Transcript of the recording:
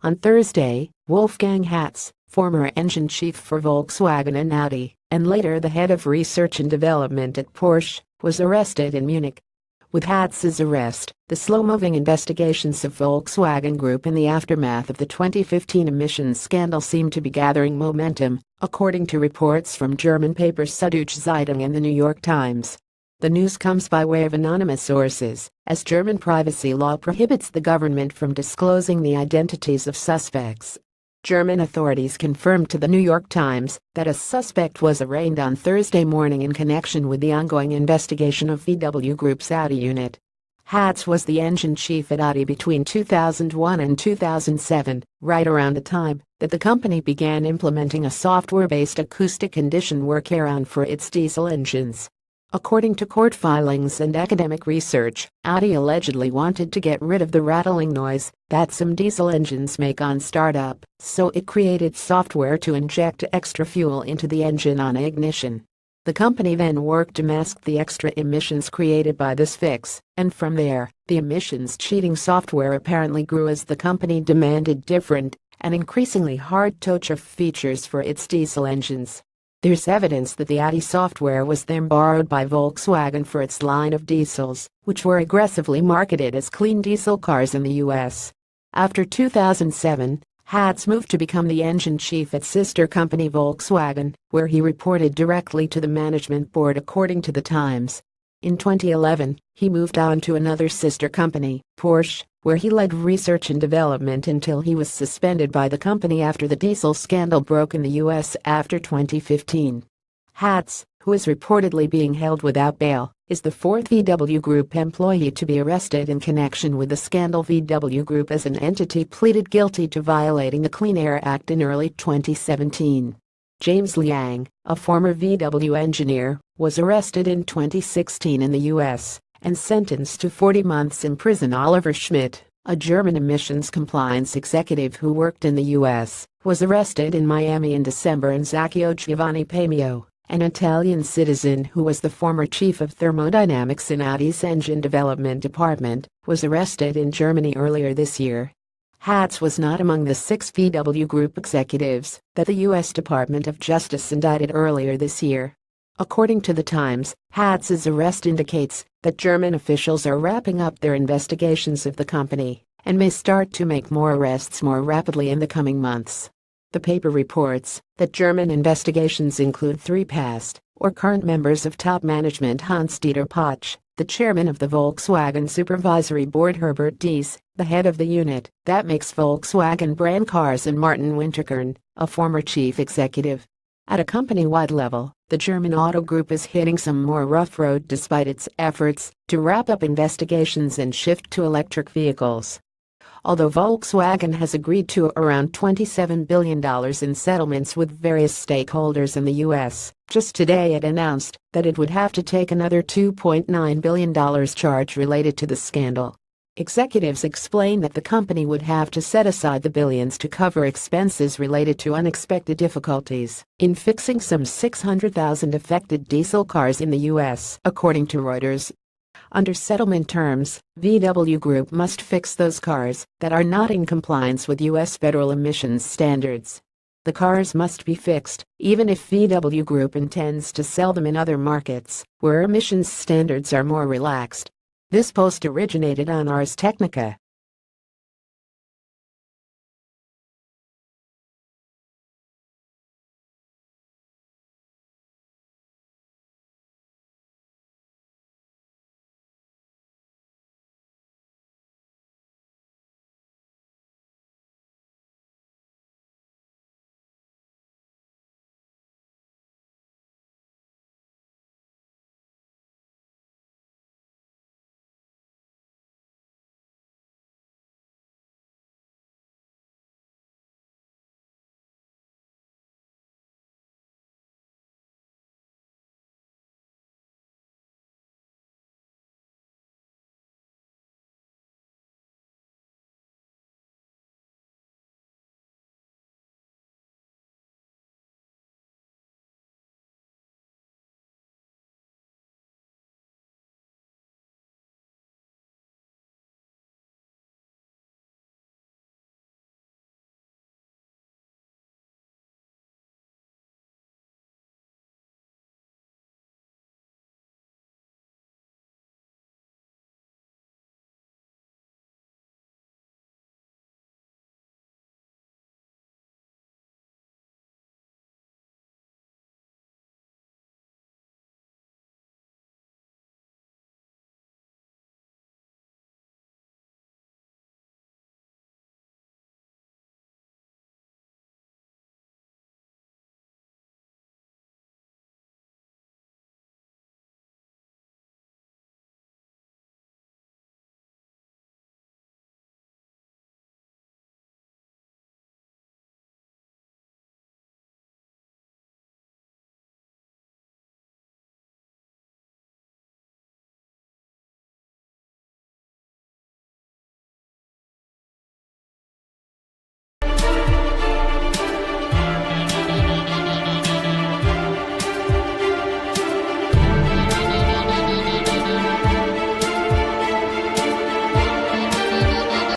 On Thursday, Wolfgang Hatz, former engine chief for Volkswagen and Audi, and later the head of research and development at Porsche, was arrested in Munich. With Hatz's arrest, the slow-moving investigations of Volkswagen Group in the aftermath of the 2015 emissions scandal seem to be gathering momentum, according to reports from German papers Süddeutsche Zeitung and the New York Times. The news comes by way of anonymous sources, as German privacy law prohibits the government from disclosing the identities of suspects. German authorities confirmed to the New York Times that a suspect was arraigned on Thursday morning in connection with the ongoing investigation of VW Group's Audi unit. Hatz was the engine chief at Audi between 2001 and 2007, right around the time that the company began implementing a software-based acoustic condition workaround for its diesel engines. According to court filings and academic research, Audi allegedly wanted to get rid of the rattling noise that some diesel engines make on startup, so it created software to inject extra fuel into the engine on ignition. The company then worked to mask the extra emissions created by this fix, and from there, the emissions-cheating software apparently grew as the company demanded different and increasingly hard toe-chuff features for its diesel engines. There's evidence that the Audi software was then borrowed by Volkswagen for its line of diesels, which were aggressively marketed as clean diesel cars in the US. After 2007, Hatz moved to become the engine chief at sister company Volkswagen, where he reported directly to the management board according to the Times. In 2011, he moved on to another sister company, Porsche, where he led research and development until he was suspended by the company after the diesel scandal broke in the US after 2015. Hatz, who is reportedly being held without bail, is the fourth VW Group employee to be arrested in connection with the scandal. VW Group as an entity pleaded guilty to violating the Clean Air Act in early 2017. James Liang, a former VW engineer, was arrested in 2016 in the US and sentenced to 40 months in prison. Oliver Schmidt, a German emissions compliance executive who worked in the US, was arrested in Miami in December, and Zacchio Giovanni Pamio, an Italian citizen who was the former chief of thermodynamics in Audi's engine development department, was arrested in Germany earlier this year. Hatz was not among the 6 VW Group executives that the U.S. Department of Justice indicted earlier this year. According to the Times, Hatz's arrest indicates that German officials are wrapping up their investigations of the company and may start to make more arrests more rapidly in the coming months. The paper reports that German investigations include 3 past or current members of top management: Hans-Dieter Posch, the chairman of the Volkswagen Supervisory Board; Herbert Diess, the head of the unit that makes Volkswagen brand cars; and Martin Winterkorn, a former chief executive. At a company-wide level, the German auto group is hitting some more rough road despite its efforts to wrap up investigations and shift to electric vehicles. Although Volkswagen has agreed to around $27 billion in settlements with various stakeholders in the U.S., just today it announced that it would have to take another $2.9 billion charge related to the scandal. Executives explain that the company would have to set aside the billions to cover expenses related to unexpected difficulties in fixing some 600,000 affected diesel cars in the U.S., according to Reuters. Under settlement terms, VW Group must fix those cars that are not in compliance with U.S. federal emissions standards. The cars must be fixed, even if VW Group intends to sell them in other markets, where emissions standards are more relaxed. This post originated on Ars Technica.